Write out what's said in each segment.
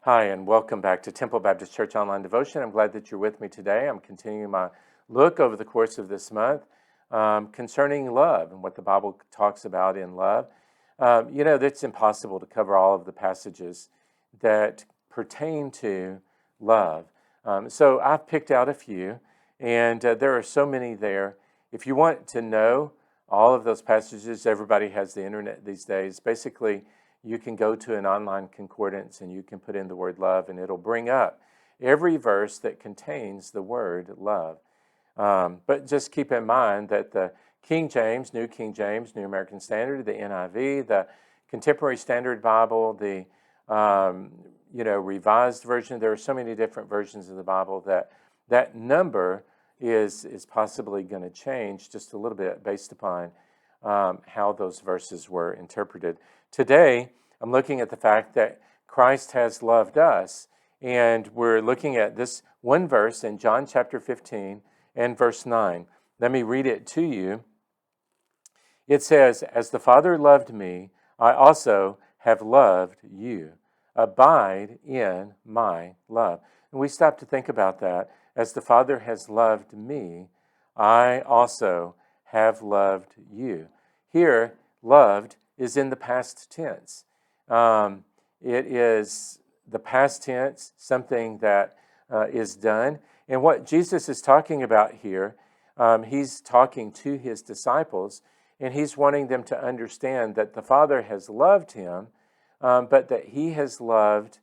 Hi, and welcome back to Temple Baptist Church Online Devotion. I'm glad that you're with me today. I'm continuing my look over the course of this month concerning love and what the Bible talks about in love. It's impossible to cover all of the passages that pertain to love. So I've picked out a few, and there are so many there. If you want to know all of those passages, everybody has the internet these days. Basically, you can go to an online concordance and you can put in the word love, and it'll bring up every verse that contains the word love. But just keep in mind that the King James, New American Standard, the NIV, the Contemporary Standard Bible, the Revised Version, there are so many different versions of the Bible that number is possibly going to change just a little bit based upon how those verses were interpreted. Today, I'm looking at the fact that Christ has loved us, and we're looking at this one verse in John chapter 15 and verse 9. Let me read it to you. It says, "As the Father loved me, I also have loved you. Abide in my love." And we stop to think about that. As the Father has loved me, I also have loved you. Here, loved is in the past tense. It is the past tense, something that is done. And what Jesus is talking about here, he's talking to his disciples, and he's wanting them to understand that the Father has loved him, but that he has loved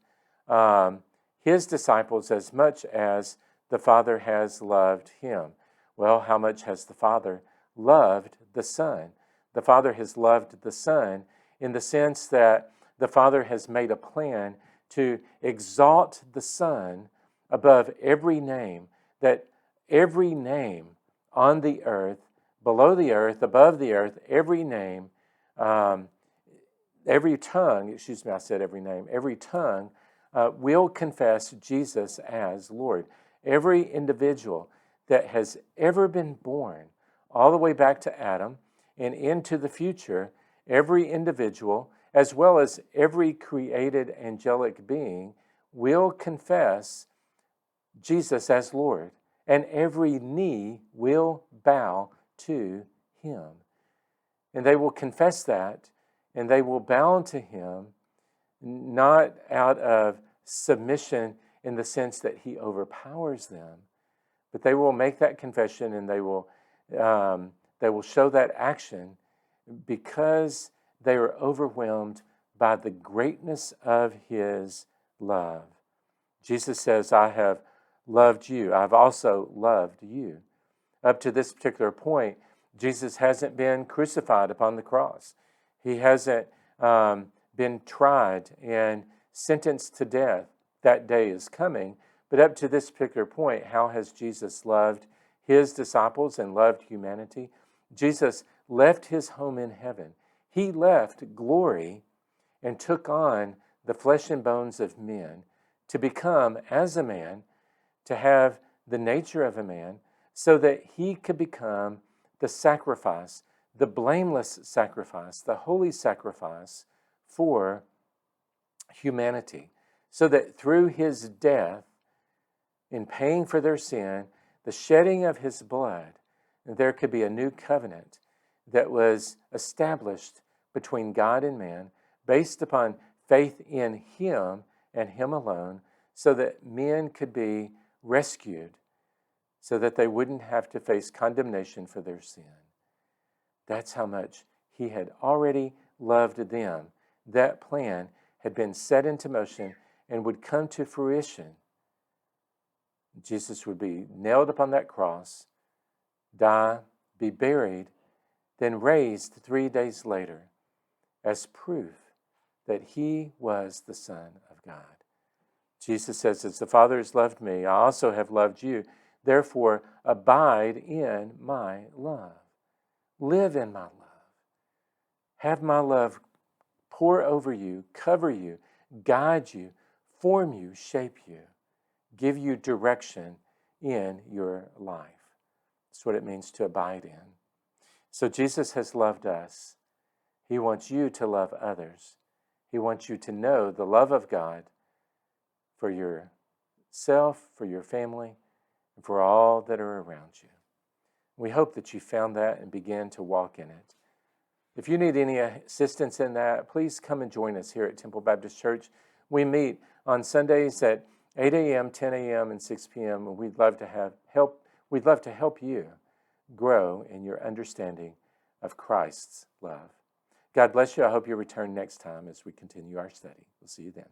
his disciples as much as the Father has loved him. Well, how much has the Father loved the Son? The Father has loved the Son in the sense that the Father has made a plan to exalt the Son above every name, that every name on the earth, below the earth, above the earth, every name, every tongue, every tongue will confess Jesus as Lord. Every individual that has ever been born, all the way back to Adam and into the future, every individual, as well as every created angelic being, will confess Jesus as Lord, and every knee will bow to him. And they will confess that, and they will bow to him, not out of submission in the sense that he overpowers them, but they will make that confession, and they will show that action because they are overwhelmed by the greatness of his love. Jesus says, "I have loved you. I've also loved you." Up to this particular point, Jesus hasn't been crucified upon the cross. He hasn't been tried and sentenced to death. That day is coming. But up to this particular point, how has Jesus loved his disciples and loved humanity? Jesus left his home in heaven. He left glory and took on the flesh and bones of men to become, as a man, to have the nature of a man, so that he could become the sacrifice, the blameless sacrifice, the holy sacrifice for humanity, so that through his death, in paying for their sin, the shedding of his blood, there could be a new covenant that was established between God and man based upon faith in him and him alone, so that men could be rescued, so that they wouldn't have to face condemnation for their sin. That's how much he had already loved them. That plan had been set into motion and would come to fruition. Jesus would be nailed upon that cross, die, be buried, then raised 3 days later as proof that he was the Son of God. Jesus says, "As the Father has loved me, I also have loved you. Therefore, abide in my love." Live in my love. Have my love pour over you, cover you, guide you, form you, shape you, give you direction in your life. That's what it means to abide in. So Jesus has loved us. He wants you to love others. He wants you to know the love of God for yourself, for your family, and for all that are around you. We hope that you found that and began to walk in it. If you need any assistance in that, please come and join us here at Temple Baptist Church. We meet on Sundays at 8 a.m., 10 a.m., and 6 p.m., and we'd love to help you grow in your understanding of Christ's love. God bless you. I hope you return next time as we continue our study. We'll see you then.